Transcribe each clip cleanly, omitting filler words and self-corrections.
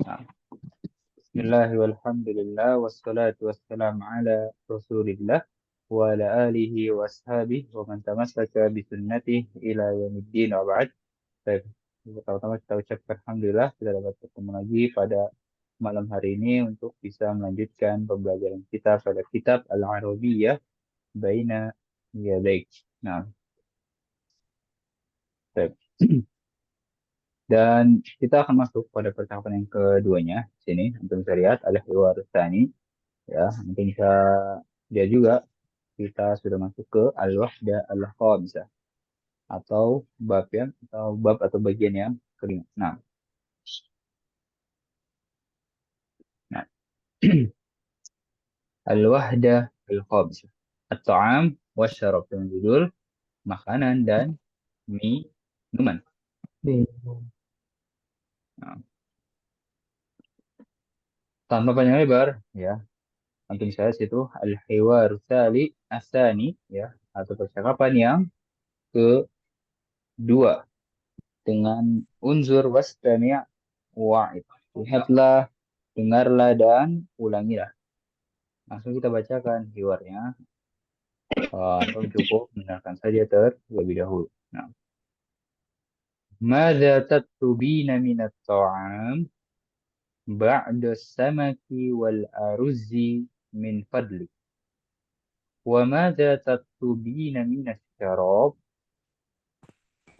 Nah, Bismillah walhamdulillah wassalatu wassalamu ala Rasulillah wa ala alihi wa ashabihi wa man tamassaka bi sunnatihi ila yaumiddin wa ba'd. Baik, pertama-tama kita ucapkan alhamdulillah kita dapat bertemu lagi pada malam hari ini untuk bisa melanjutkan pembelajaran kita pada kitab Al-Arabiyyah Baina Yadaik. Nah, baik. Dan kita akan masuk pada percakapan yang keduanya. Sini, untuk bisa lihat Al-Hiwar Tsani. Ya, nanti bisa dia juga kita sudah masuk ke Al-Wahda Al-Khamisah atau bab yang atau bab atau bagian yang kelima. Nah, Al-Wahda Al-Khamisah. At-ta'am wasyarab dengan judul makanan dan minuman. Nah, tanpa panjang lebar, ya, langsung saya situ Al-Hiwar Tsali Asani, ya, atau percakapan yang kedua dengan unsur wastani' wa'id. Lihatlah, dengarlah, dan ulangilah. Langsung kita bacakan hiwarnya. Atau cukup mendengarkan saja terlebih dahulu. Nah, Mada tatlubina minat ta'am ba'da samaki wal aruzzi min fadli. Wa mada tatlubina minat syarab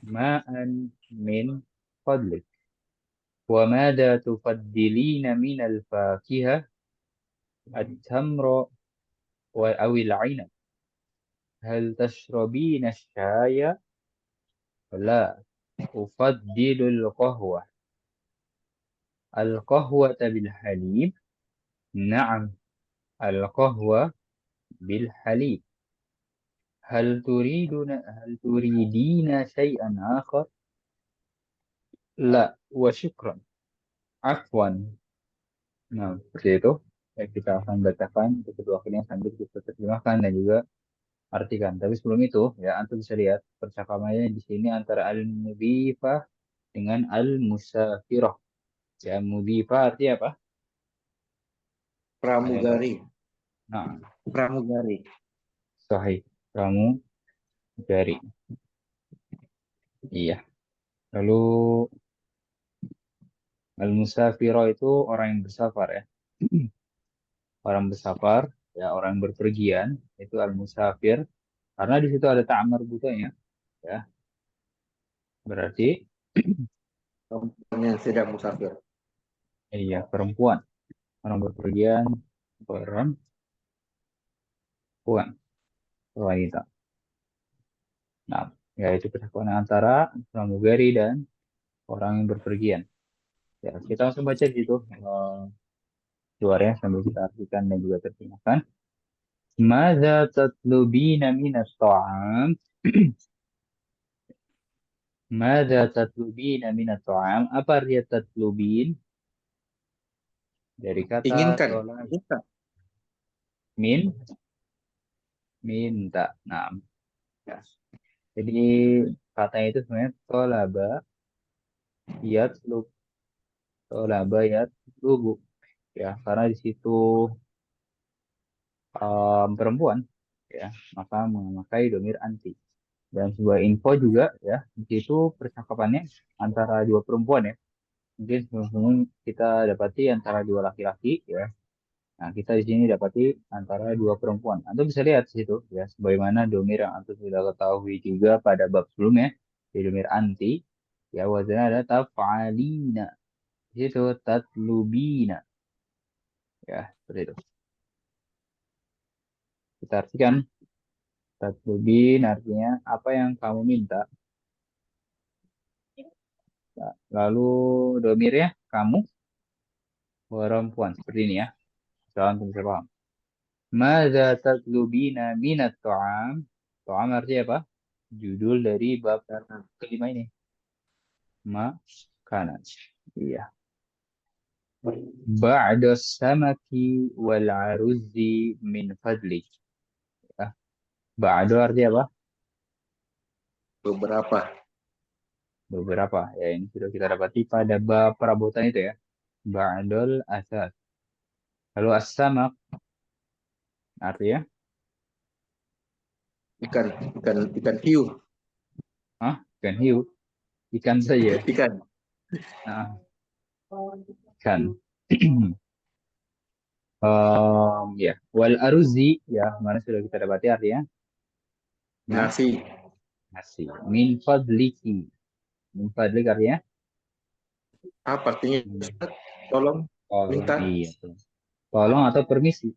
ma'an min fadli. Wa mada tufaddilina minal fakihah التمر أو العنب هل تشربين الشاي؟ لا أفضل القهوة بالحليب. نعم القهوة بالحليب. هل تريدين شيئا آخر؟ لا وشكرا. عفوا. Nah, seperti itu. Ya, kita akan bacakan kedua kalinya sambil kita terjemahkan dan juga artikan. Tapi sebelum itu, ya, antum bisa lihat percakapannya di sini antara al-mudhifah dengan al-musafirah. Ya, mudhifah artinya apa? Ada yang tahu? Pramugari. Nah, Pramugari. sahih. Kamu dari. Iya. Lalu al-musafirah itu orang yang bersafar, ya. Orang bersafar, ya, orang yang berpergian, itu al-musafir. Karena di situ ada ta'amar butanya, ya. Berarti, Perempuan yang sedang musafir. iya, perempuan. Orang berpergian, perempuan, wanita. Nah, yaitu percakapan antara pramugari dan orang yang berpergian. Ya, kita langsung baca gitu luarnya sambil kita artikan dan juga terjemahkan. Mada tatlubina minat ta'am? Mada tatlubina minat ta'am? Apa artinya tatlubin? Dari kata Inginkan. tolak. Bisa. Min, minta. Nah, ya. Jadi katanya itu sebenarnya tolaba yatlub. Tolaba yatlubu. Ya, karena di situ perempuan, ya, maka memakai domir anti. Dan sebuah info juga, ya, di situ percakapannya antara dua perempuan, ya. Mungkin sebelum kita dapati antara dua laki-laki, ya. Nah, kita di sini dapati antara dua perempuan. Anda bisa lihat di situ, ya, sebagaimana domir yang Anda sudah ketahui juga pada bab sebelumnya, di domir anti, ya, wazannya ada taf'alina. Di situ tatlubina, ya, seperti itu. Kita artikan tatlubin artinya apa yang kamu minta. Nah, lalu domirnya kamu perempuan seperti ini, ya. Soal untuk bisa paham. Mada tatlubina minat ta'am? Ta'am artinya apa? Judul dari bab kelima ini. Makanan. Iya. Ba'da samaki wal aruzzi min fadli. Ya. Ba'da artinya apa? Beberapa. Beberapa. Ya, ini sudah kita dapati pada bab perabotan itu, ya. ba'dal asas. Lalu as-samak artinya, Ikan, ikan hiu, ikan hiu, ikan saja. ikan. Nah, ikan. Ya, wal aruzi ya, mana sudah kita dapati artinya Nasi. nasi. Min fadliki. Min fadlik artinya Apa artinya? hmm, Tolong tolong, minta. iya tuh. Tolong atau permisi.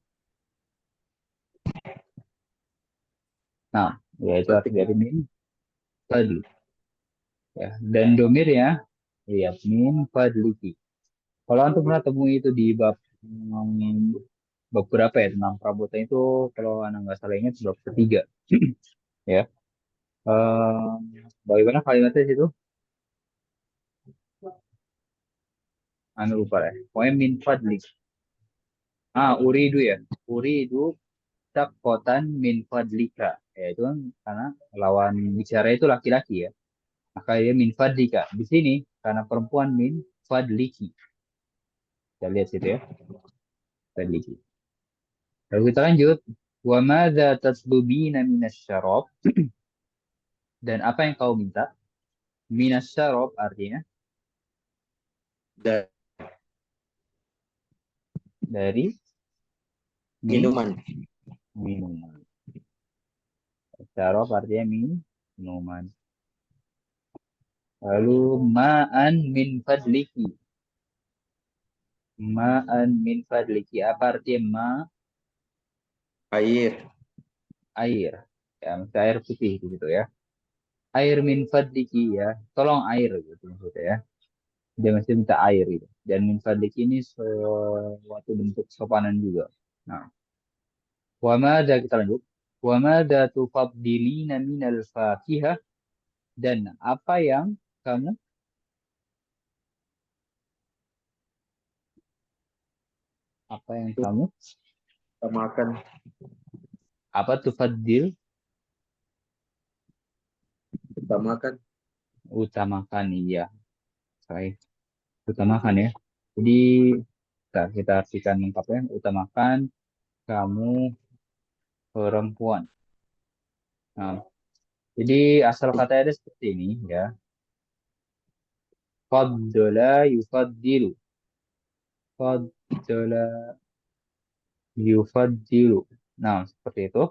Nah, ya itu arti Berarti dari min fadlik. Ya, dan domir ya, lihat min fadliki. Kalau antum pernah temui itu di bab berapa ya tentang perabotan itu, kalau anak nggak salah ingat bab ketiga. Ya, bagaimana kalimatnya itu? Anu lupa ya. Pokoknya min fadlik. Uridu ya. Uridu sakotan min fadlika. Ya, itu kan karena lawan bicara itu laki-laki ya. Maka dia min fadlika. Di sini karena perempuan min fadliki. Kita lihat situ ya. Fadliki. Lalu kita lanjut. Wa madza tatlubina minasyarab. Dan apa yang kau minta? Minasyarab artinya dan dari minuman. minuman. Syarab artinya minuman. Lalu ma'an min fadliki. Ma'an min fadliki. Apa artinya Air. air. Ya, maksudnya air putih gitu ya. Air min fadliki ya. Tolong air gitu maksudnya ya. Dia masih minta air gitu. Dan min fadliki ini suatu bentuk sopanan juga. Nah, wa madza kita lanjut. Wa madza tufaddilina minal fakihah, dan apa yang kamu apa yang kamu Kita makan. apa tufaddil Kita makan. utamakan, iya, baik, utamakan ya. Jadi kita artikan lengkapnya, utamakan kamu perempuan. Nah, jadi asal kata ada seperti ini ya. Faddola yufaddilu. Faddola yufaddilu. Nah, seperti itu.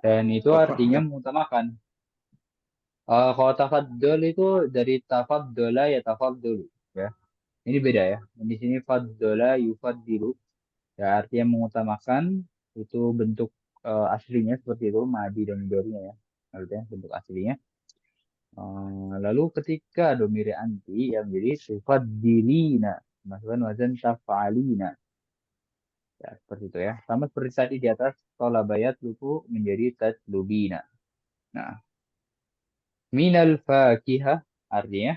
Dan itu artinya Apa? mengutamakan. Kalau tafaddol itu dari tafaddola ya tafaddulu. Ya. Ini beda ya. Di sini faddola yufaddilu. Ya, artinya mengutamakan itu bentuk aslinya seperti itu, madi dan midorinya ya. Artinya bentuk aslinya. Lalu ketika domiri anti yang menjadi sifat dilina, masukkan wazan taf'alina. Ya, seperti itu ya. Sama seperti tadi di atas, kalau bayat luku menjadi tatlubina. Nah, minal fakihah artinya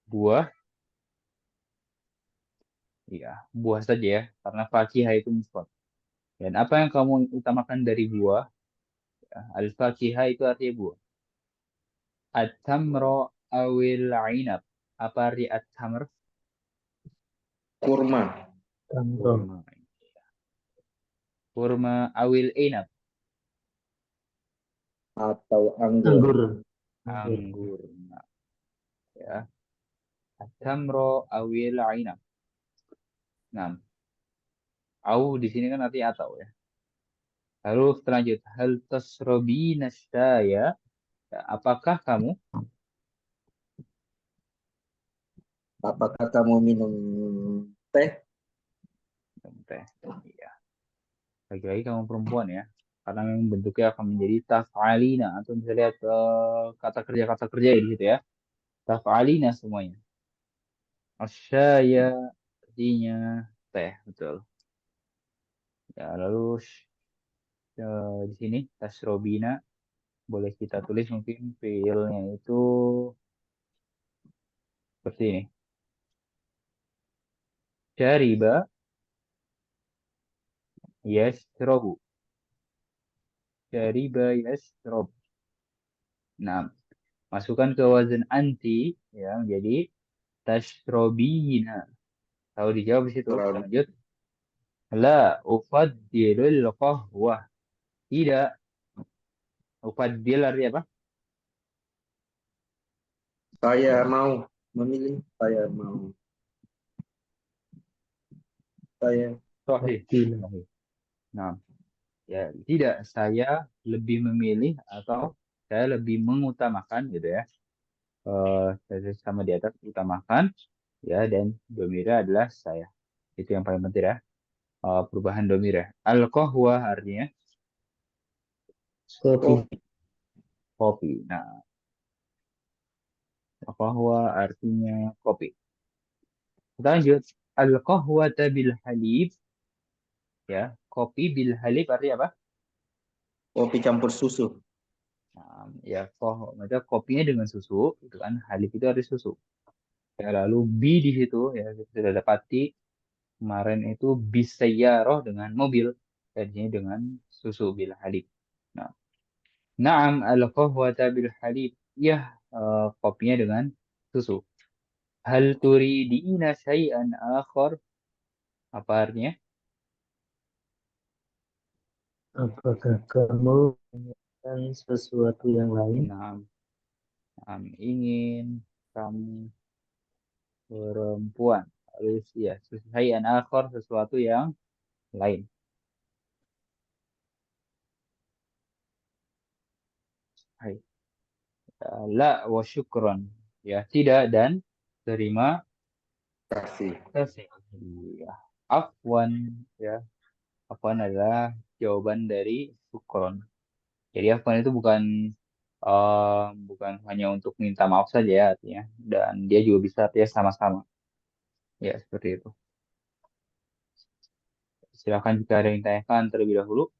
buah, ya, buah saja ya, karena fakihah itu mufrad. Dan apa yang kamu utamakan dari buah? Ya, al-fakihah itu artinya buah. At-tamro awil inab. Apa arti at-tamr? Kurma. Kurma. Kurma awil inab. Atau anggur. Anggur. Anggur. Anggur. Nah, ya. At-tamro awil inab. Nah, au di sini kan arti atau ya. Lalu selanjut. Hal tasrobina syaya. Ya, apakah kamu Apakah kamu minum teh? minum teh? Iya. Lagi-lagi kamu perempuan ya. Karena memang bentuknya akan menjadi taf'alina. Atau bisa lihat kata kerja di situ ya. Taf'alina semuanya. Asyaya artinya teh, betul. Ya, lalu di sini tasrobina boleh kita tulis mungkin fiilnya itu seperti ini. Syariba yashrobu. Syariba yashrob. Nah, Masukkan ke wazan anti ya menjadi tashrobina. Tahu dijawab di situ. Terlalu. Lanjut. La ufaddilul qahwah. Tidak. Ufaddil artinya apa? Saya mau memilih. Saya Sahih. Tidak. Sahih. Nah, ya tidak. Saya lebih memilih atau saya lebih mengutamakan gitu ya. Sama di atas utamakan ya dan domira adalah saya. Itu yang paling penting ya. Perubahan domira. Al-qahwa artinya Kopi. kopi. Nah, qahwa artinya kopi. Kita lanjut. Al-qahwata bil halib ya. Kopi bil halib artinya apa? kopi campur susu. Nah, ya maksudnya kopinya dengan susu itu kan halib itu ada susu. Ya, lalu bi di situ ya kita sudah dapati kemarin itu bisayyarah dengan mobil. Tadinya dengan susu bil halib. Nah, na'am al-qahwata bil halib. Ya, kopinya dengan susu. Hal turidina syai'an akhar? Apa artinya? Apakah kamu menginginkan sesuatu yang lain? Na'am, na'am, ingin kamu perempuan. Lalu ya, syai'an akhar sesuatu yang lain. Hai. La wa syukron. Ya, tidak dan terima Kasih. kasih. Ya. Afwan ya. Afwan adalah jawaban dari syukron. Jadi afwan itu bukan hanya untuk minta maaf saja ya artinya. Dan dia juga bisa artinya sama-sama. Ya, seperti itu. Silakan jika ada yang tanyakan terlebih dahulu.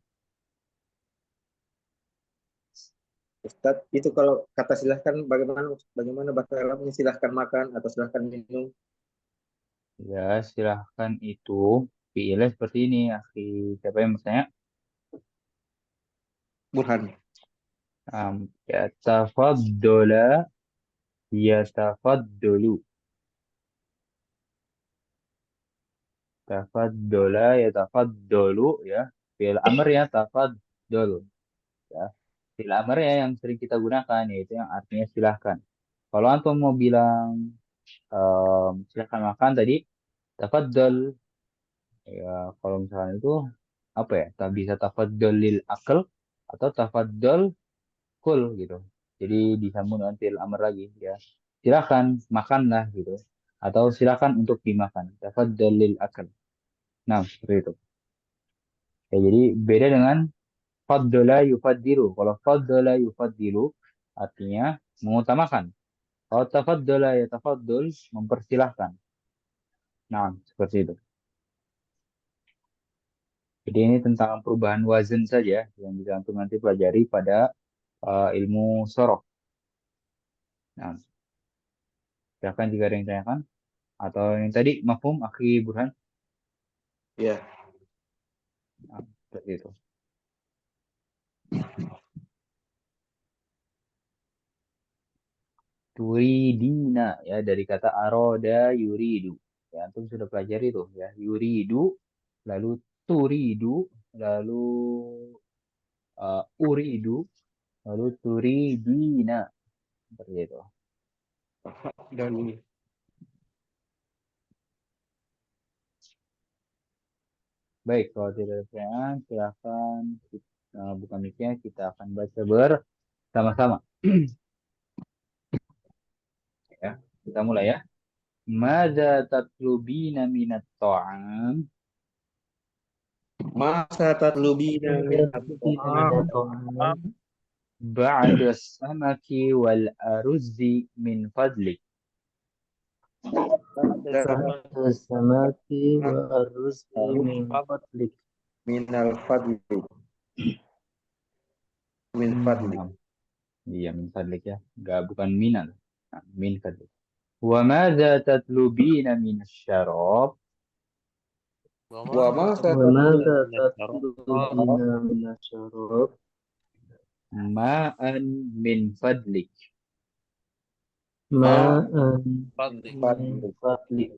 Ustadz, itu kalau kata silahkan bagaimana bahasa Arabnya silahkan makan atau silahkan minum. Ya, silahkan itu pilih seperti ini. Akhi, siapa yang bertanya? Burhan. Ya, tafaddola, ya tafaddolu. Tafaddola, ya tafaddolu. Ya, fi'il amr ya tafaddol. Ya, fi'il amr ya yang sering kita gunakan, yaitu yang artinya silahkan. Kalau antum mau bilang silahkan makan tadi, tafaddol. Ya, kalau misalnya itu apa ya? Tak bisa tafaddol lil akal atau tafaddol kul gitu. Jadi disambung dengan fi'il amr lagi ya. Silakan makanlah gitu. Atau silakan untuk dimakan. Tafaddol lil akal. Nah, seperti itu. Ya, jadi beda dengan faddola yufaddilu. Kalau faddola yufaddilu artinya mengutamakan. Kalau tafaddola ya tafaddol mempersilahkan. Nah, seperti itu. Jadi ini tentang perubahan wazan saja yang bisa untuk nanti pelajari pada ilmu sorof. Nah, silakan jika ada yang tanyakan atau yang tadi mafhum akhi Burhan. Ya. Nah, seperti itu. Turidina ya dari kata aroda yuridu. Ya, antum sudah pelajari itu ya. Yuridu, lalu turidu, lalu uridu, lalu turidina. Seperti itu. Dan Baik, kalau tidak ada pertanyaan, silakan. Bukan mikirnya kita akan baca bersama-sama. Ya, kita mulai ya. Mada tatlubina minat ta'am masa tatlubina min at-ta'am ba'da samaki wal aruzzi min fadlik. بعد السماك والرز من فضلك. min al-fadli min fadli. Nah, iya min fadlik ya. Enggak bukan minal. Nah, min fadlik. Wa madza tatlubina min syarab Wa masa وماذا tatlubina تطلبين من الشراب؟ ma'an min fadlik. Ma'an Fadli. min fadlik.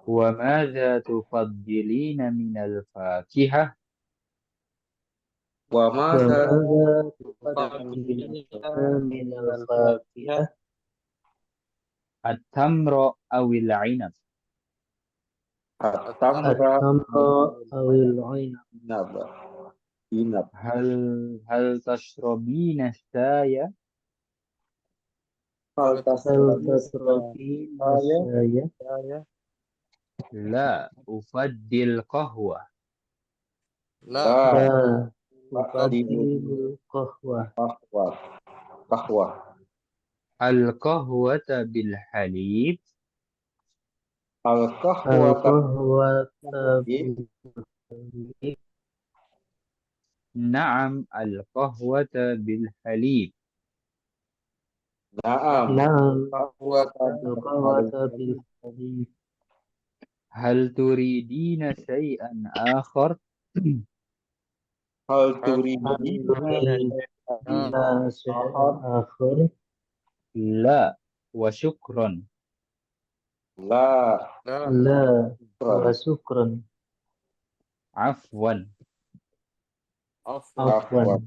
وماذا تفضلين من الفاكهة؟ Wa masa وماذا Fadli. تفضلون من الفاكهة؟ التمر أو العنب؟ at-tamra التمر أو العنب؟ inab. Inab. هل تشربين الشاي؟ Hal هل tasrabi تشربين saya الشاي؟ لا أفضل قهوة. La. لا di أفضل القهوة. kahwa. Kahwa. القهوة بالحليب؟ Al-kahwa القهوة tadi. بالحليب؟ نعم القهوة بالحليب. Naam. نعم Kahwa tadi. القهوة بالحليب. هل تريدين شيئا آخر؟ Hal هل turidina تريدين شيئا akhar. آخر؟ لا وشكرا. La. La. لا Shukran. وشكرا. عفوا. Afwan. عفوا.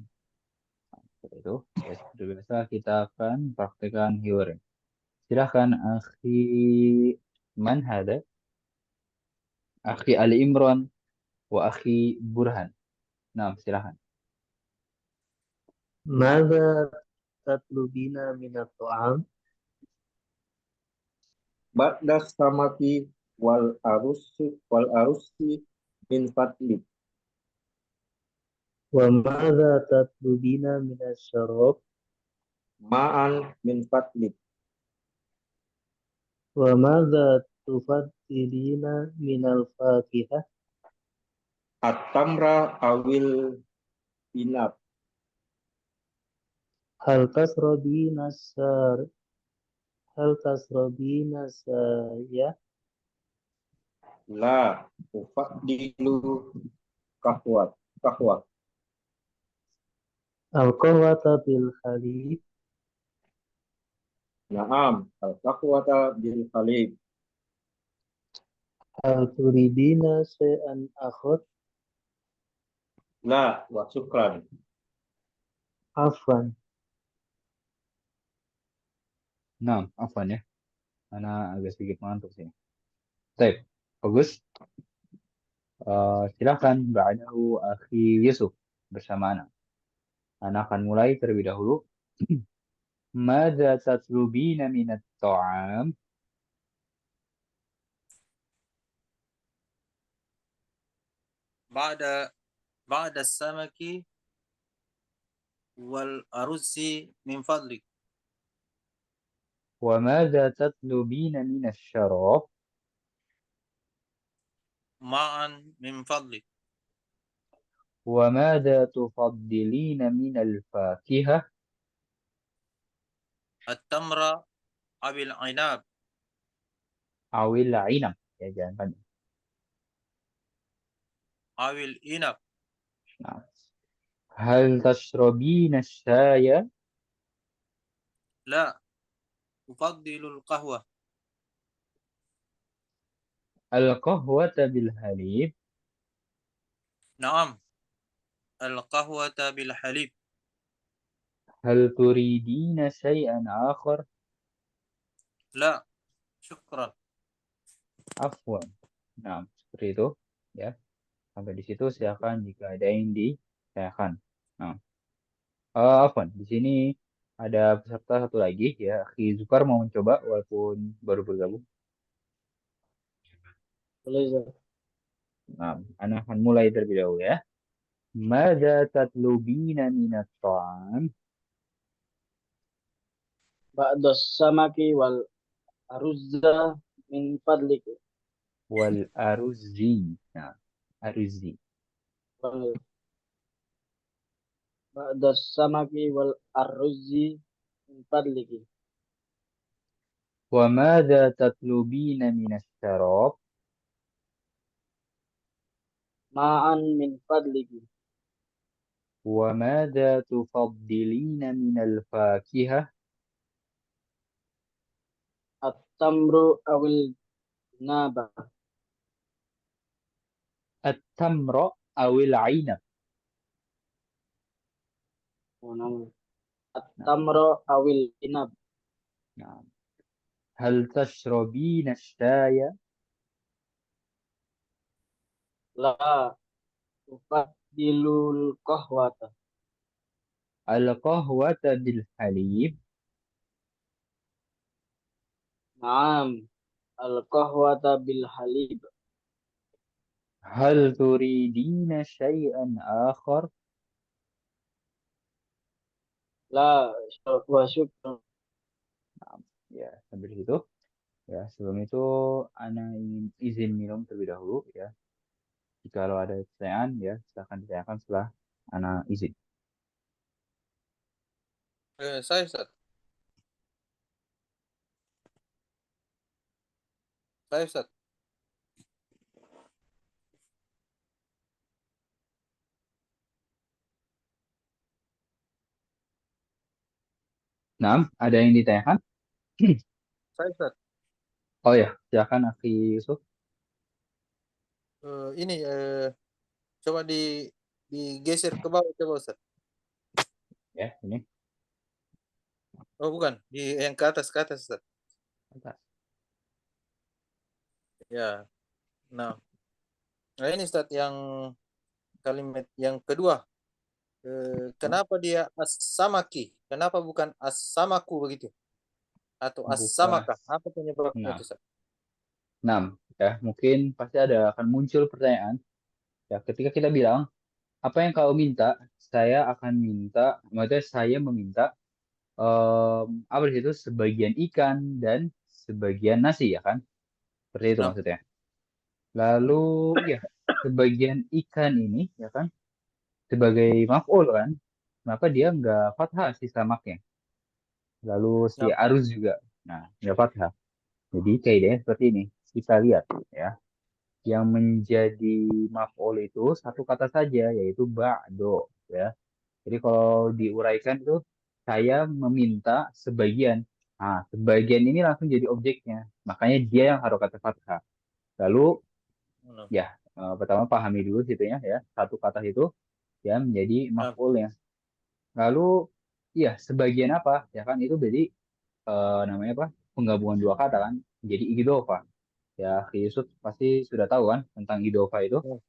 Seperti itu. Ya, seperti biasa kita akan praktekkan hearing. Silahkan akhi man hada? Akhi Ali Imran wa akhi Burhan. Nah, silahkan. ماذا تطلبين من الطعام؟ Ba'da samaki wal arusi min fadlik. وماذا تطلبين من الشراب؟ Ma'an min fadlik. وماذا تفضلين من الفاكهة؟ At-tamra awil inab. هل تشربين الشاي؟ هل تشربين الشاي؟ La ufadilu kahwa. Kahwa. القهوة بالحليب؟ Naam. Al-kahwata bil halib. هل تريدين شيئا آخر؟ La wa syukran. عفوا. Nah, afwan ya. Karena agak sedikit mengantuk sini. Baik, bagus. Silahkan ba'dahu akhi Yusuf bersama Ana. Ana akan mulai terlebih dahulu. Mada tatlubina minat ta'am? Ba'da ba'da samaki wal arusi min fadlik. وماذا تطلبين من الشراب؟ Ma'an min fadlik. وماذا تفضلين من الفاكهة؟ At-tamra abil inab. أو العنب. Ya, jangan panjang. Awil inab. Nah. هل تشربين الشاي؟ La. Ufadilul qahwa. القهوة بالحليب؟ Naam. Al-qahwata bil halib. هل تريدين شيئا آخر؟ La. Syukran. عفوا. Nah, seperti itu. Ya, sampai di situ silakan jika ada yang ditanyakan. Nah, afwan, di sini ada peserta satu lagi ya, Akhi Zukar mau mencoba walaupun baru bergabung. Boleh, Zak. Nah, Ana akan mulai terlebih dahulu ya. Mada tatlubina minat ta'am? بعد السمك والأرز من فضلك. Wal aruzzi. Nah, aruzzi. بعد السمك والأرز من فضلك. وماذا تطلبين من الشراب؟ ماء من فضلك. وماذا تفضلين من الفاكهة؟ At-tamru awil naba. At-tamra awil ainab. Oh, nama. At-tamru awil inab. Nah. Hal tashrabina syaya? La ufaddilul qahwata. Al-qahwata bil halib. Naam. Al-qahwata bil halib. Hal turidina syai'an akhar? La wa syukran. Ya, sampai di situ. Ya, sebelum itu Ana ingin izin minum terlebih dahulu ya. Jika ada pertanyaan ya, silakan ditanyakan setelah Ana izin. Saya Ustaz. Saya Ustaz. Nah, ada yang ditanyakan? Saya Ustaz. Oh ya, silakan Akhi Yusuf. Ini coba digeser ke bawah coba Ustaz. Ya, ini. Oh bukan, di yang ke atas Ustaz. Atas. Ya. Nah, ini Ustaz yang kalimat yang kedua. Kenapa dia as-samaki? Kenapa bukan as-samaku begitu? Atau Buka. as-samaka? Apa penyebabnya Nah, itu Ustaz? 6. Ya, mungkin pasti akan muncul pertanyaan. Ya, ketika kita bilang, apa yang kau minta? Saya akan minta, maksudnya saya meminta apa di situ sebagian ikan dan sebagian nasi ya kan? Seperti itu Nah, maksudnya. Lalu ya sebagian ikan ini ya kan sebagai maf'ul kan? Kenapa dia nggak fathah si samaknya? Lalu si nah, aruz juga. Nah, nggak fathah. Jadi kaidahnya seperti ini. Kita lihat ya. Yang menjadi maf'ul itu satu kata saja yaitu ba'do ya. Jadi kalau diuraikan itu saya meminta sebagian. Nah, sebagian ini langsung jadi objeknya. Makanya dia yang harokat fathah. Lalu nah, ya pertama pahami dulu situ ya. Satu kata itu ya menjadi nah, maf'ulnya. Lalu ya sebagian apa? Ya kan itu jadi namanya apa? Penggabungan dua kata kan. Jadi idofa. Ya, Yusuf pasti sudah tahu kan tentang idofa itu. nah,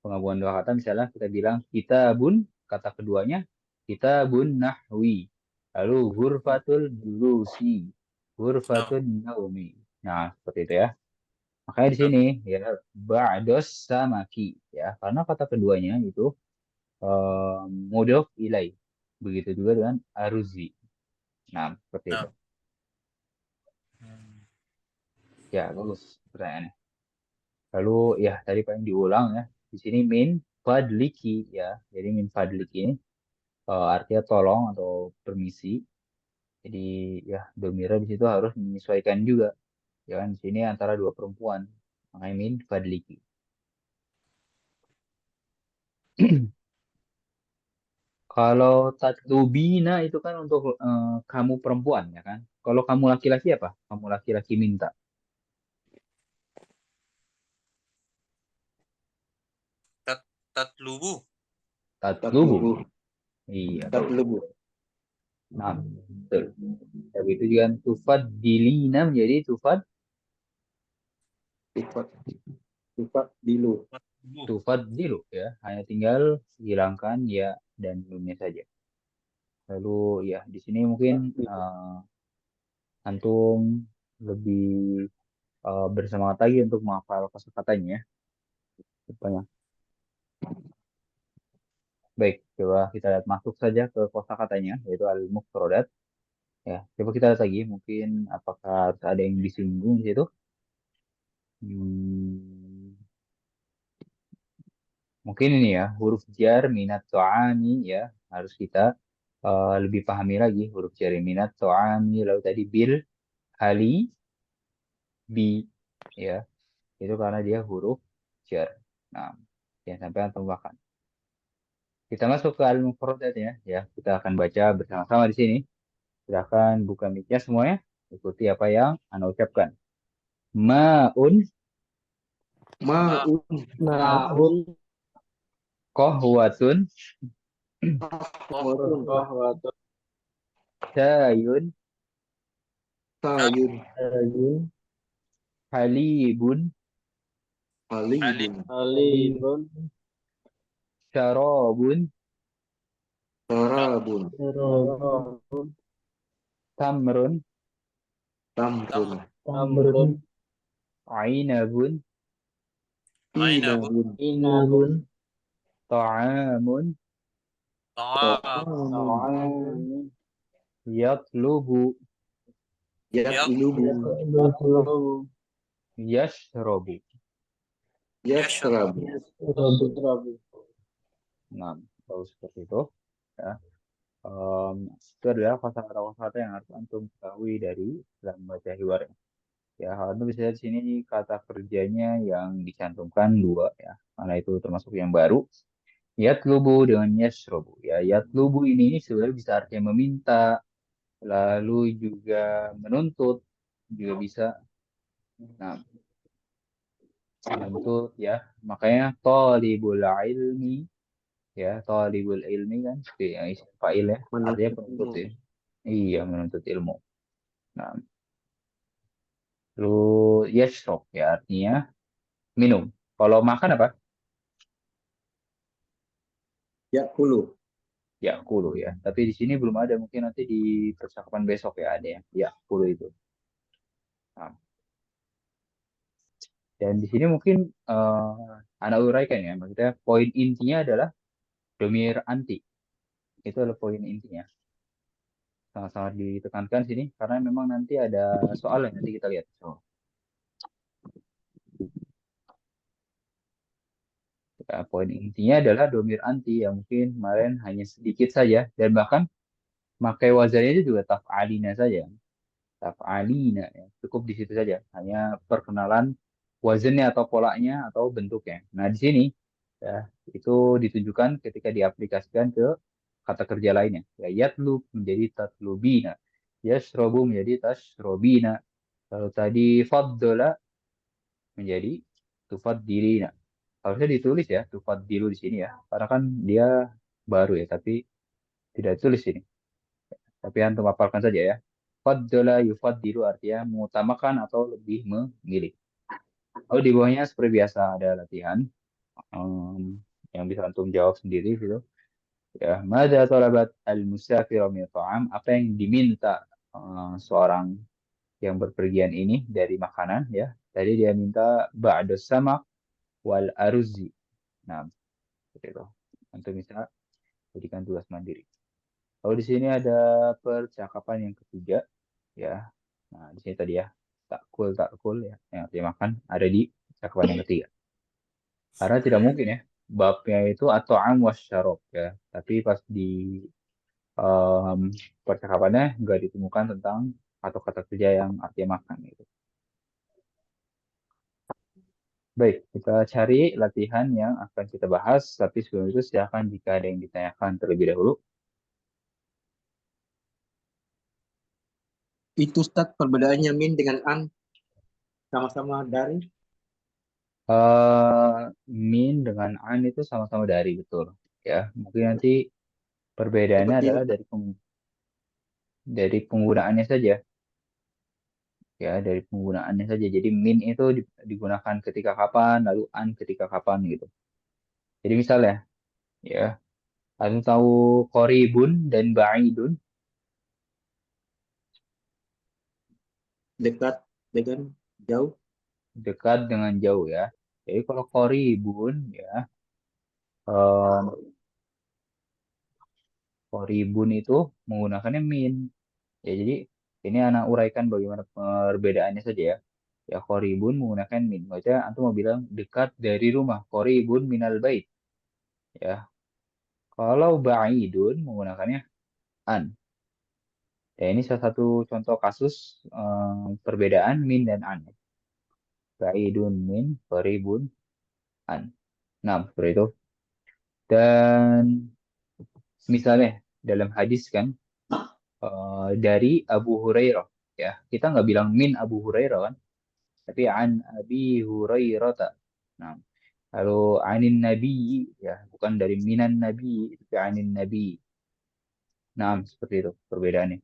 Penggabungan dua kata misalnya kita bilang kitabun, kata keduanya kitabun nahwi. Lalu ghurfatul julusi, nah, ghurfatun naumi. Nah, seperti itu ya. Makanya di nah, sini ya ba'dos samaki ya karena kata keduanya itu mudhof ilai. Begitu juga dengan aruzi. Nah, seperti itu. nah. Hmm. Ya, bagus pertanyaannya. Lalu ya tadi paling diulang ya. Di sini min fadliki ya. Jadi min fadliki ini artinya tolong atau permisi. Jadi ya domira di situ harus menyesuaikan juga. Ya kan di sini antara dua perempuan. Makanya min fadliki. Kalau tatlubina itu kan untuk kamu perempuan ya kan. Kalau kamu laki-laki apa? Kamu laki-laki minta. Tat tatlubu. Tatlubu. Tatlubu. Iya. Tatlubu. Nah, betul. Tapi itu juga tufad dilina menjadi tufad Sifat. Sifat dilu. Tatlubu. tufad dilu ya. Hanya tinggal hilangkan ya dan nunnya saja. Lalu ya di sini mungkin antum lebih bersemangat lagi untuk menghafal kosakatanya ya. Rupanya. Baik, coba kita lihat masuk saja ke kosakatanya yaitu al-mufradat. Ya, coba kita lihat lagi mungkin apakah harus ada yang disinggung di situ. Hmm, mungkin ini ya huruf jar minat to'ani ya harus kita lebih pahami lagi huruf jar minat to'ani lalu tadi bil hali bi ya itu karena dia huruf jar. Nah, jangan sampai antum bahkan. Kita masuk ke al-mufradat ya. Ya, kita akan baca bersama-sama di sini. Silakan buka mic-nya semuanya. Ikuti apa yang Anda ucapkan. Ma'un, Ma'un. Ma'un qahwatun, Ma'un. qahwatun syayun, Sayun. halibun, Halibun. halibun syarabun, Sarabun. sarabun tamrun, Tamrun. tamrun ainabun, Inabun. inabun ta'amun, Ta'amun. ta'amun yatlubu, Yatlubu. yatlubu yashrabu. Yashrabu. yasrabu. Nah, kalau seperti itu, ya. Itu adalah kosakata-kosakata yang harus antum ketahui dari dalam membaca hiwar. Ya, antum bisa lihat di sini kata kerjanya yang dicantumkan dua, ya, karena itu termasuk yang baru. Yatlubu dengan yashrobu. Ya, yatlubu ini sebenarnya bisa artinya meminta, lalu juga menuntut, juga bisa. Nah, menuntut ya, makanya thalibul ilmi, ya, thalibul ilmi kan, yang isim fa'il ya, artinya penuntut ya. Iya, menuntut ilmu. Nah, terus yashrob ya artinya minum. Kalau makan apa? Yakulu. Ya, kulu ya. Tapi di sini belum ada. Mungkin nanti di percakapan besok ya ada ya. Ya, kulu itu. Nah, dan di sini mungkin anak uraikan ya. Maksudnya poin intinya adalah domir anti. Itu adalah poin intinya. Sangat-sangat ditekankan sini karena memang nanti ada soal yang nanti kita lihat. So, ya, poin intinya adalah domir anti yang mungkin kemarin hanya sedikit saja dan bahkan pakai wazannya itu juga taf'alina saja. Taf'alina ya. Cukup di situ saja. Hanya perkenalan wazannya atau polanya atau bentuknya. Nah, di sini ya itu ditunjukkan ketika diaplikasikan ke kata kerja lainnya. Ya, yatlub menjadi tatlubina. Yashrobu menjadi tashrobina. Lalu tadi faddola menjadi tufaddilina. Harusnya ditulis ya tufaddilu di sini ya. Karena kan dia baru ya, tapi tidak ditulis ini. Tapi antum hafalkan saja ya. Faddola yufaddilu artinya mengutamakan atau lebih memilih. Lalu di bawahnya seperti biasa ada latihan yang bisa antum jawab sendiri gitu. Ya, mada talabat al-musafir min ta'am? Apa yang diminta seorang yang berpergian ini dari makanan ya. Tadi dia minta ba'da samak wal arzi. Nah, seperti itu. Antum bisa jadikan tugas mandiri. Lalu di sini ada percakapan yang ketiga ya. Nah, di sini tadi ya takul ya yang artinya makan ada di percakapan yang ketiga. Karena tidak mungkin ya babnya itu atau am wasyarob ya. Tapi pas di em, percakapannya nggak ditemukan tentang atau kata kerja yang artinya makan gitu. Baik, kita cari latihan yang akan kita bahas. Tapi sebelum itu silakan jika ada yang ditanyakan terlebih dahulu. Itu Ustaz perbedaannya min dengan an sama-sama dari. eh min dengan an itu sama-sama dari betul. Ya, mungkin nanti perbedaannya Seperti adalah dari penggunaannya saja. Ya, dari penggunaannya saja. Jadi min itu digunakan ketika kapan, lalu an ketika kapan gitu. Jadi misalnya, ya, aku tahu koribun dan ba'idun dekat dengan jauh. dekat dengan jauh ya. Jadi kalau koribun ya, em, koribun itu menggunakannya min. Ya, jadi ini anak uraikan bagaimana perbedaannya saja ya. Ya, koribun menggunakan min. Maksudnya antum mau bilang dekat dari rumah. Koribun minal bait. Ya, kalau ba'idun menggunakannya an. Ya, ini salah satu contoh kasus perbedaan min dan an. Ba'idun min, qaribun an. Nah, seperti itu. Dan misalnya dalam hadis kan dari Abu Hurairah ya. Kita nggak bilang min Abu Hurairah kan, tapi an Abi Hurairah. Nah, kalau anin Nabi ya bukan dari minan Nabi, tapi anin Nabi. Nah, seperti itu perbedaannya.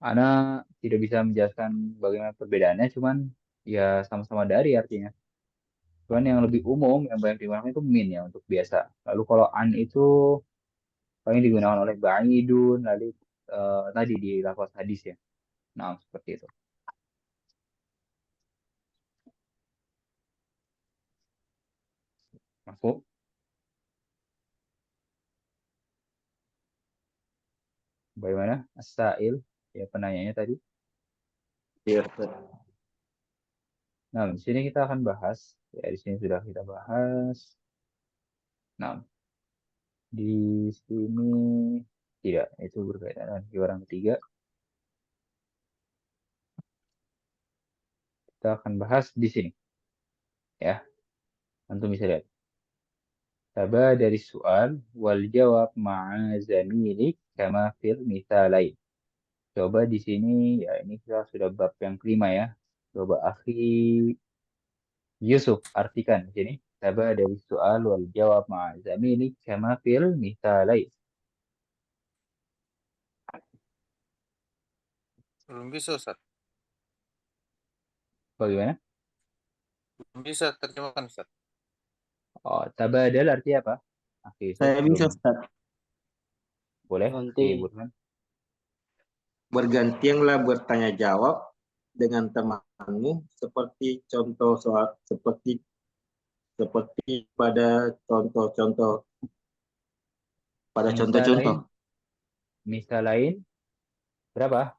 Ana tidak bisa menjelaskan bagaimana perbedaannya, cuman ya sama-sama dari artinya. Cuman yang lebih umum, yang banyak digunakan itu min ya untuk biasa. Lalu kalau an itu paling digunakan oleh ba'idun, lalu tadi di lafaz hadis ya. Nah, seperti itu. Masuk. Bagaimana? As-sa'il, ya penanyanya tadi. Iya, Ustaz. Nah, di sini kita akan bahas, ya di sini sudah kita bahas. Nah, di sini tidak, itu berkaitan dengan orang ketiga. Kita akan bahas di sini, ya. Antum bisa lihat. Taba dari soal wal jawab ma'a zamilik kama fil misalain. Coba di sini, ya ini kita sudah bab yang kelima ya. Coba akhi Yusuf artikan di sini. Taba dari soal wal jawab ma'a zamilik kama fil misalain. Belum bisa, Ustaz. Bagaimana? Belum bisa terjemahkan, Ustaz. Oh, tabadal artinya apa? Oke, Yusuf, Saya belum bisa, Ustaz. boleh Nanti si Burhan. Bergantianlah bertanya jawab dengan temanmu seperti pada contoh-contoh Misal lain, misal lain berapa?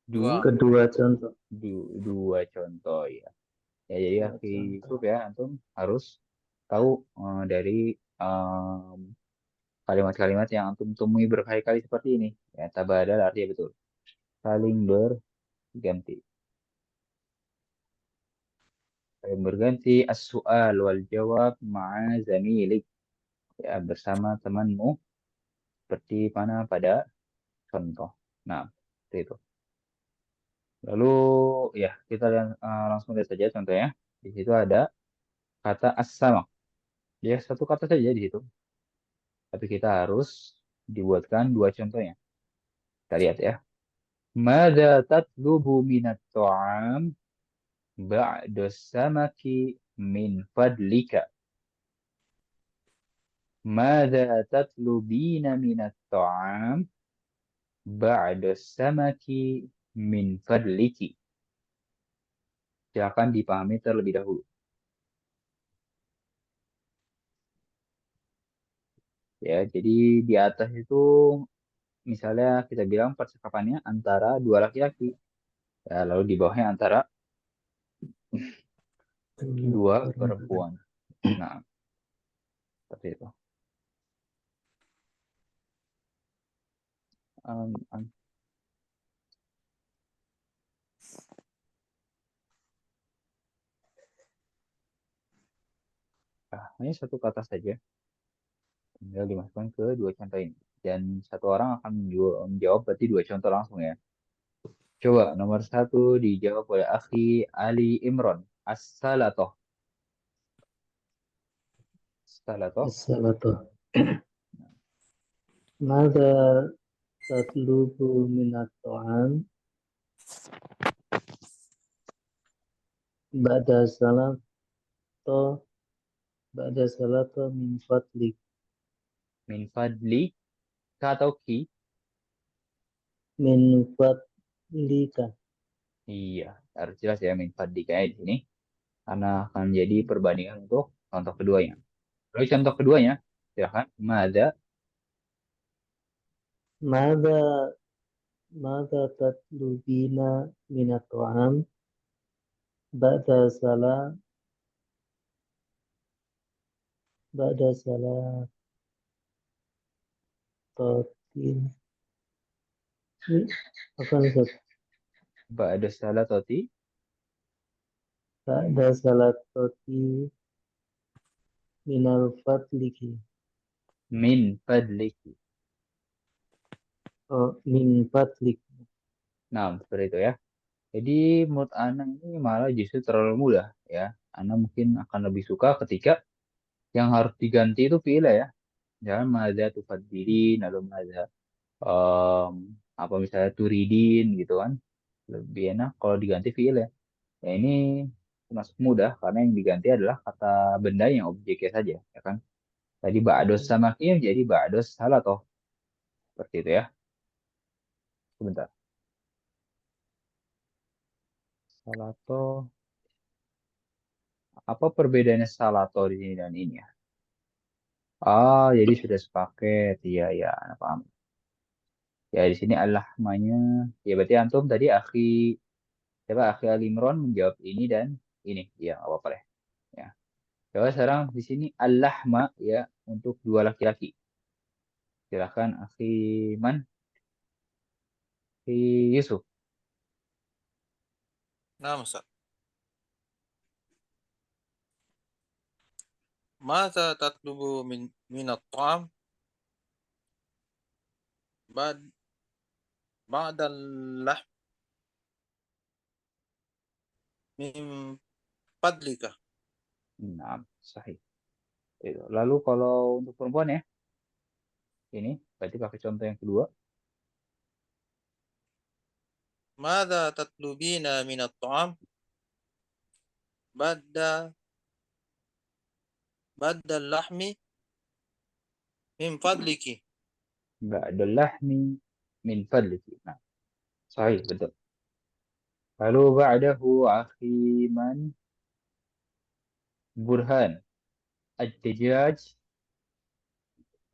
Dua. kedua contoh. Dua contoh ya. Ya jadi Dua akhi contoh. Yusuf ya, antum harus tahu dari kalimat-kalimat yang antum temui berkali-kali seperti ini. Ya, tabadal artinya betul. Saling berganti. Saling berganti as-su'al wal jawab ma'a zamilik. Ya, bersama temanmu seperti mana pada contoh. Nah, seperti itu. Lalu ya kita langsung lihat saja contohnya. Di situ ada kata as-sama. Ya satu kata saja di situ. Tapi kita harus dibuatkan dua contohnya. Kita lihat ya. Mada tatlubu minat ta'am ba'da samaki min fadlika. Mada tatlubina minat ta'am ba'da samaki min fadliki. Silakan dipahami terlebih dahulu. Ya, jadi di atas itu misalnya kita bilang percakapannya antara dua laki-laki. Ya, lalu di bawahnya antara dua perempuan. Nah, seperti itu. Um, um, hanya satu kata saja. Tinggal dimasukkan ke dua contoh ini. Dan satu orang akan menjawab berarti dua contoh langsung ya. Coba nomor satu dijawab oleh Akhi Ali Imron. As-salatoh. Salatoh. As-salatu. Mada tatlubu minat ta'am ba'da salato ba'da salato min fadlik Min fadli. Ka atau ki? min fadlika. Iya. Harus jelas ya min fadli kayak di sini. Karena akan jadi perbandingan untuk contoh keduanya. Lalu contoh keduanya. Silahkan. Mada. Mada mada tatlubina minat ta'am ba'da salat ba'da salatin apa nih Ustaz? Ba'da salatoti. Ba'da salatoti minal fadliki. Min fadliki. Oh, min fadlik. Nah, seperti itu ya. Jadi menurut Ana ini malah justru terlalu mudah ya. Ana mungkin akan lebih suka ketika yang harus diganti itu fi'il ya. Jangan madza tufadzilin atau madza em, apa misalnya turidin gitu kan. Lebih enak kalau diganti fi'il ya. Ya ini termasuk mudah karena yang diganti adalah kata benda yang objeknya saja ya kan. Tadi ba'dos sama qiyam jadi ba'dos salatoh. Seperti itu ya. Sebentar. Salato. Apa perbedaannya salato di sini dan ini ya? Ah, jadi sudah sepaket. Iya, ya, Ana paham. Ya, di sini alahmanya. Ya, berarti antum tadi siapa? Akhi Ali Imron menjawab ini dan ini. Iya, nggak apa-apa deh. Ya. Coba sekarang di sini alahma ya untuk dua laki-laki. Silakan Akhi Man, Akhi Yusuf. Nah, Ustaz. Mata tatlubu min at-ta'am ba'd ba'da al-lahm min fadlika. Nah, sahih. Itu. Lalu kalau untuk perempuan ya, ini berarti pakai contoh yang kedua. Mada tatlubina min at-ta'am ba'da al-lahmi min fadliki. Ba'dal lahmi min fadliki. Nah, sahih, betul. Lalu ba'dahu akhi Man Burhan. Ad-Dajjaj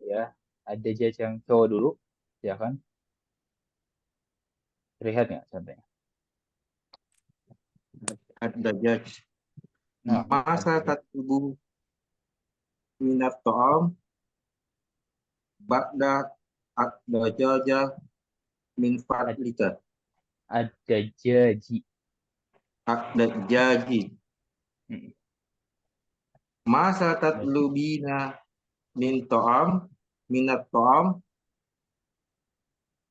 ya. Ad-Dajjaj yang cowok dulu ya kan. Terlihat nggak contohnya? Ad-Dajjaj. Nah, Masa tatlubu minat ta'am ba'da ad-dajaja min fadlika. Ad-Dajjaji. Ad-dajaji. Hmm. Masa tatlubina min ta'am minat ta'am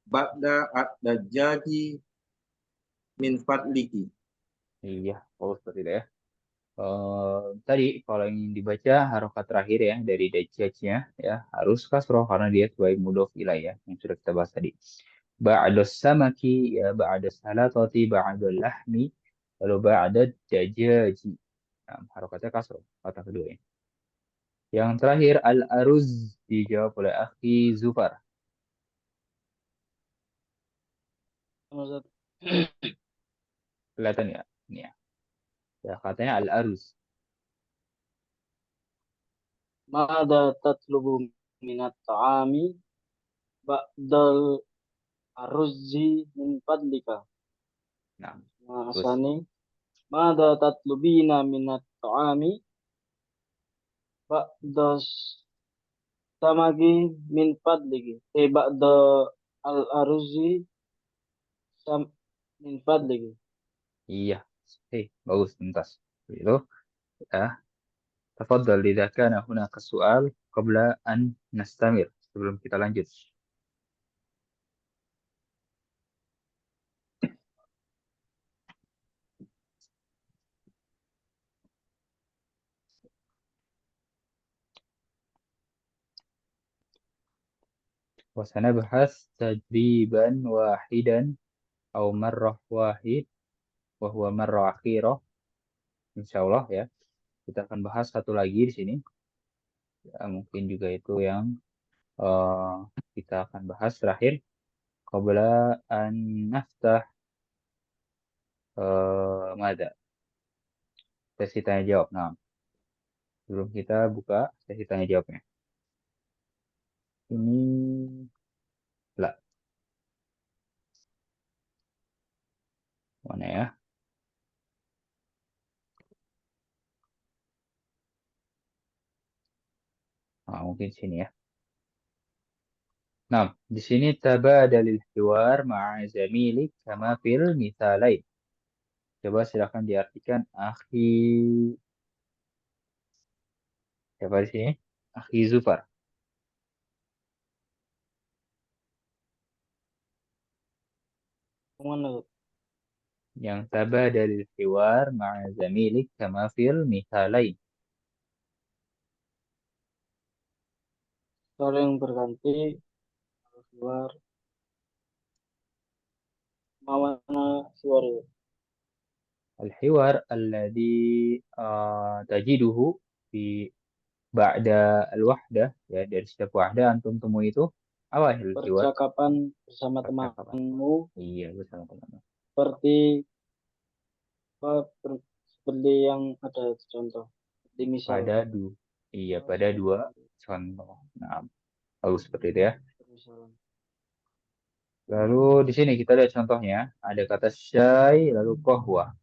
ba'da ad-dajaji min fadliki. Iya, oh seperti itu ya. Tadi kalau yang dibaca harokat terakhir ya dari Dajjajnya ya harus kasroh karena dia sebagai mudhof ilaih ya yang sudah kita bahas tadi. Ba'dos samaki ya ba'dos salatati ba'dal lahmi lalu ba'dad dajaji. Nah, harokatnya kasroh kata kedua ya. Yang terakhir al-aruz dijawab oleh Akhi Zufar. Ustaz. Kelihatan ya? Ini ya. Ya katanya al-aruz. Mada tatlubu minat ta'ami ba'dal aruzzi min fadlika. Nah, Nah, terus asani. Mada tatlubina minat ta'ami ba'das samagi min fadliki. Ba'da al-aruzzi sam min fadliki. iya. Bagus tuntas. Itu ya. Tafadhal idza kana hunaka su'al qabla an nastamir. Sebelum kita lanjut. وسنبحث تدريبا واحدا أو مرة واحد وهو مرة أخيرة insya Allah ya kita akan bahas satu lagi di sini ya, mungkin juga itu yang eh, kita akan bahas terakhir qabla an naftah mada sesi tanya jawab. Nah, sebelum kita buka sesi tanya jawabnya ini lah mana ya. Nah, mungkin sini ya. Nah, di sini tabadalil hiwar ma'a zamilik kama fil mithalain. Coba silakan diartikan akhi siapa di sini? Akhi Zufar. Kemana? Yang tabadal hiwar ma'a zamilik kama fil mithalain. Saling berganti keluar mana suara Al-hiwar alladhi tajiduhu fi ba'da al-wahdah, ya, dari setiap wahdah antum temui itu apa al-hiwar? percakapan bersama Percakapan. temanmu Iya, bersama teman. seperti seperti yang ada contoh. Seperti misal. Pada dua contoh. Nah, lalu seperti itu ya. Misalan. Lalu di sini kita lihat contohnya. Ada kata syai, lalu qahwa.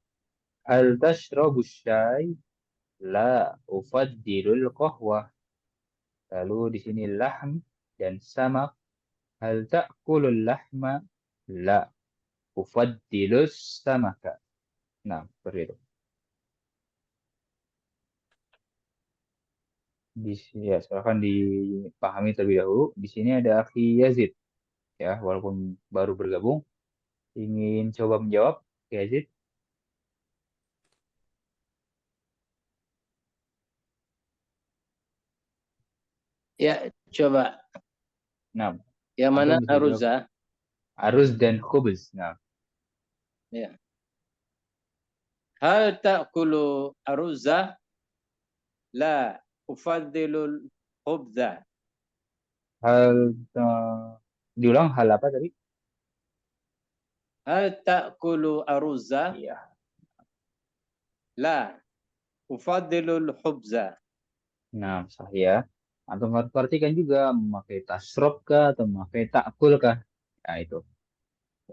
Hal tashrabu syai? La ufaddilul qahwa. Lalu di sini lahm dan samak. Hal ta'kulul lahma? La ufaddilus samaka. Nah, seperti itu. Ya, silahkan dipahami terlebih dahulu. Di sini ada Akhi Yazid, ya, walaupun baru bergabung, ingin coba menjawab, Akhi Yazid. Ya, coba. Nah, Yang mana antum bisa jawab Aruza? aruz dan khubz. Nah, Ya. Hal ta'kulu aruza? La ufadilul khubza. hal diulang hal apa tadi? Hal ta'kulu aruza? Iya. La ufadilul khubza. Nah, saya antum harus perhatikan juga memakai tasrob kah atau memakai takul kah? Ya, itu.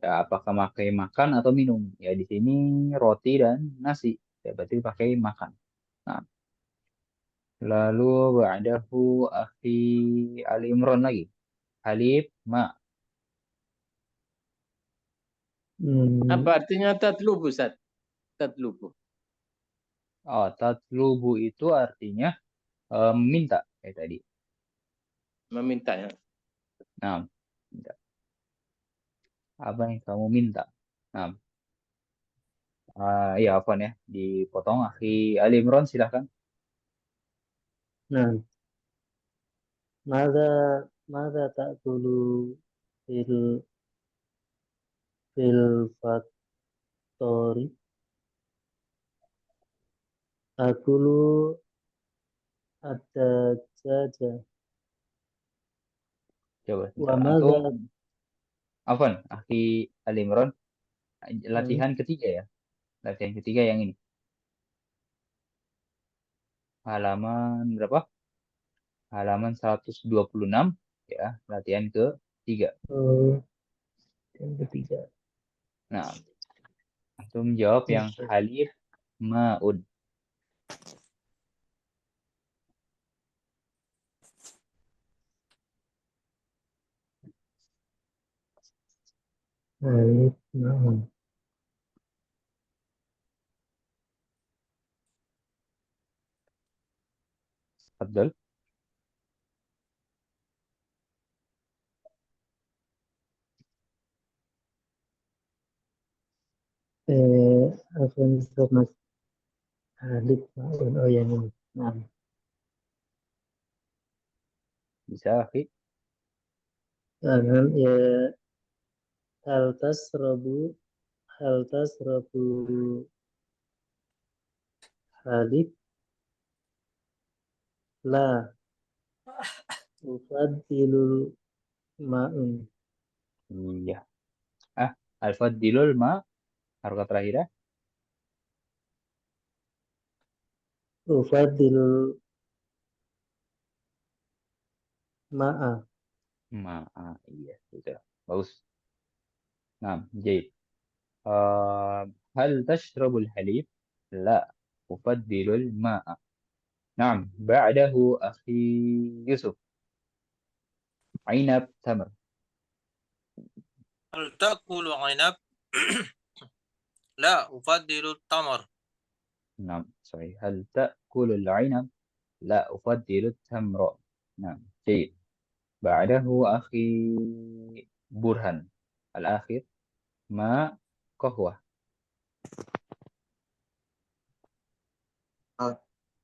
Ya, apakah memakai makan atau minum? Ya, di sini roti dan nasi. Ya, berarti pakai makan. Nah, lalu ba'dahu akhi Ali Imran lagi. Halib ma. Apa artinya tatlubu, Ustaz? Tatlubu. Oh, tatlubu itu artinya minta kayak tadi. Meminta ya. Nah, minta. Apa yang kamu minta? Nah, ya apa ya? Dipotong akhi Ali Imran silahkan. Nah, mada mada ta'kulu fil fil fattori? Akulu ada saja. Coba Wa sebentar. mada Antum, Afwan, akhi Ali Imran, latihan ketiga ya. Latihan ketiga yang ini. Halaman berapa? Halaman 126 ya, latihan ketiga. yang ketiga. Nah, antum jawab yang halif ma'ud. Alif ma'un. Tafadhal. Akan mas Alif ma'un. Oh yang ini. Nah, Bisa, akhi. kanan ya hal tasrabu Halif la ufadilul ma'un. Iya. Al-fadilul ma, harokat terakhir ya. Ufadilul ma'a. Iya, sudah. Bagus. Nah, jadi hal tashrabul halib? La, ufadilul ma'a. Naam, ba'dahu akhi Yusuf. Ainab tamar. هل تأكل عنب؟ لا أفضل التمر. نعم صحيح. هل تأكل العنب؟ لا أفضل التمر. نعم جيد. بعده أخي برهان الآخر ما قهوة.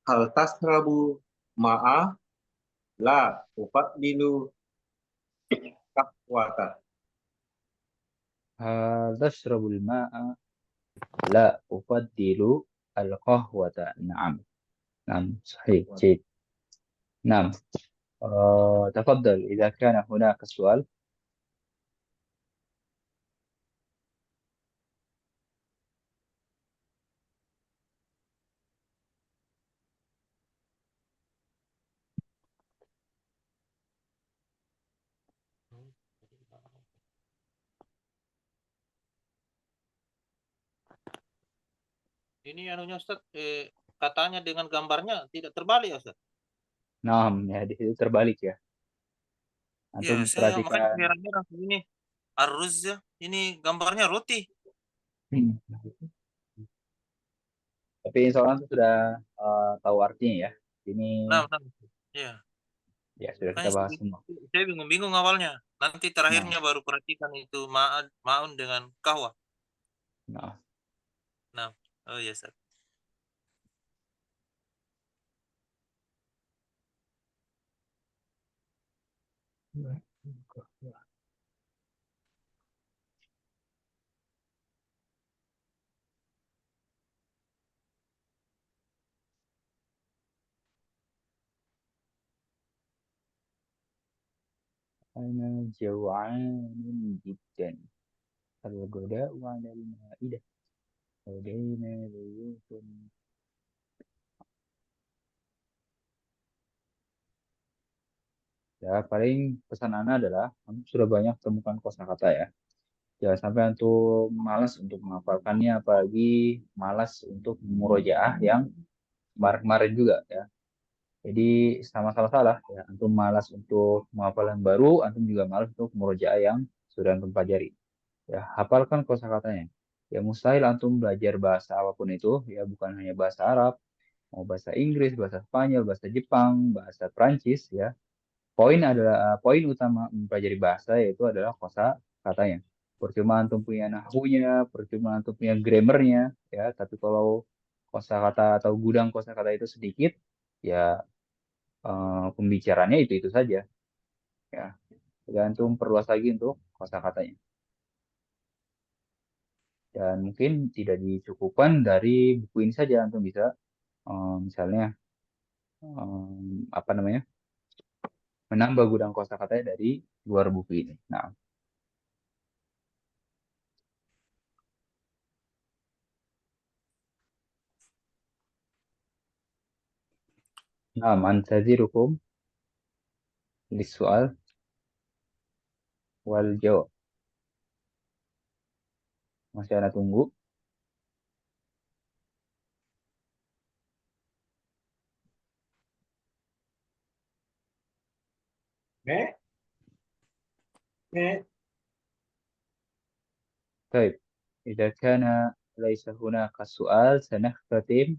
Hal tasrabu ma'a la ufaddilu kahwata. هل تشرب الماء؟ لا أفضل القهوة. نعم نعم صحيح جيد. نعم. تفضل إذا كان هناك سؤال. Ini anunya Ustaz, katanya dengan gambarnya tidak terbalik Ustaz. Nah, ya di situ terbalik ya. Ya, Antum saya makanya perhatikan. heran-heran ini aruz ya, ini gambarnya roti. Tapi insya Allah sudah tahu artinya ya. Ini Nah, ya. ya sudah kita Makanya bahas semua. saya bingung-bingung awalnya. Nanti terakhirnya baru perhatikan itu ma'un dengan kahwa. Nah, Nah, oh iya Ustaz. أنا جوعان جدا. الغداء على المائدة. لدينا ضيوف. Ya, paling pesan Ana adalah kamu sudah banyak temukan kosakata ya. Jangan sampai antum malas untuk menghafalkannya, apalagi malas untuk murojaah yang kemarin-kemarin juga ya. Jadi sama-sama salah ya. Antum malas untuk menghafal yang baru, antum juga malas untuk murojaah yang sudah antum pelajari. Ya, hafalkan kosakatanya. Ya mustahil antum belajar bahasa apapun itu, ya bukan hanya bahasa Arab, mau bahasa Inggris, bahasa Spanyol, bahasa Jepang, bahasa Prancis ya. Poin utama mempelajari bahasa yaitu adalah kosakatanya. Percuma antum punya nahunya, percuma antum punya grammarnya, ya. Tapi kalau kosakata atau gudang kosakata itu sedikit, ya pembicaranya itu saja, ya. Jadi antum perluas lagi untuk kosakatanya. Dan mungkin tidak dicukupkan dari buku ini saja, antum bisa misalnya apa namanya menambah gudang kosakatanya dari luar buku ini. Nah. نعم أنتظركم للسؤال والجواب. Masih Anda tunggu. طيب إذا كان ليس هناك سؤال سنختتم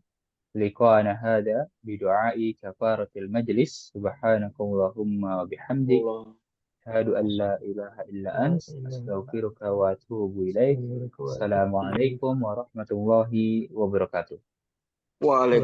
لقاءنا هذا بدعاء كفارة المجلس. سبحانك اللهم وبحمدك أشهد أن لا إله إلا أنت أستغفرك وأتوب إليك. السلام عليكم ورحمة الله وبركاته. Waalaikumsalam.